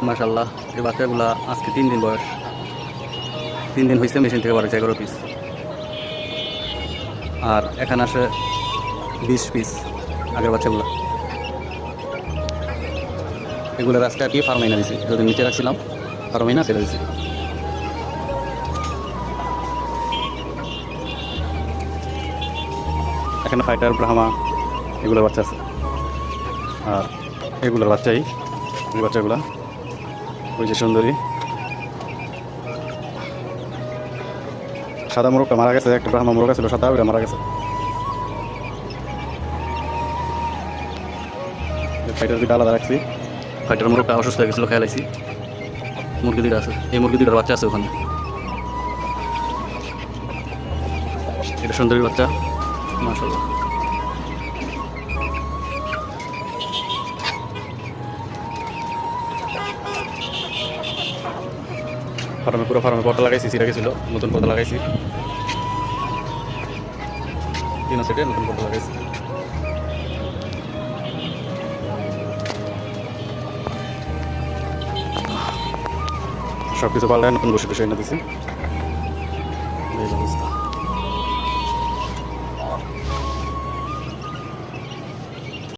মাশাআল্লাহ এই বাচ্চাগুলা আজকে 3 দিন বয়স, 3 দিন হয়েছে মেশিন থেকে বার হয়েছে 11 পিস, আর এখানে আসে 20 পিস আগের বাচ্চাগুলো। এগুলোর আজকে আর কি ফার্মে এনে দিছি, যদি নিচে রাখছিলাম ফার্মে না ছেড়ে দিছি। এখানে ফাইটার ব্রাহ্মা এগুলোর বাচ্চা আছে, আর এগুলোর বাচ্চাই এই বাচ্চাগুলা। ওই যে সুন্দরী সাদা মোরগটা মারা গেছে, একটা ব্রাহ্মা মোরগ ছিল সাদা, ওইটা মারা গেছে। ফাইটার দুইটা আলাদা রাখছি, ফাইটার মোরগটা অসুস্থ হয়ে গেছিলো, খেয়ালাইছি। মুরগি দুইটা আছে, এই মুরগি দুইটার বাচ্চা আছে ওখানে। এটা সুন্দরীর বাচ্চা, মাশাআল্লাহ। ফার্মে পুরো ফার্মে পর্দা লাগাইছি, সিরা গেছিল, নতুন পর্দা লাগাইছি, 3 সেটে নতুন পর্দা লাগাইছি। সব কিছু পাল্টায় নতুন বসে এনে দিছি, এই অবস্থা।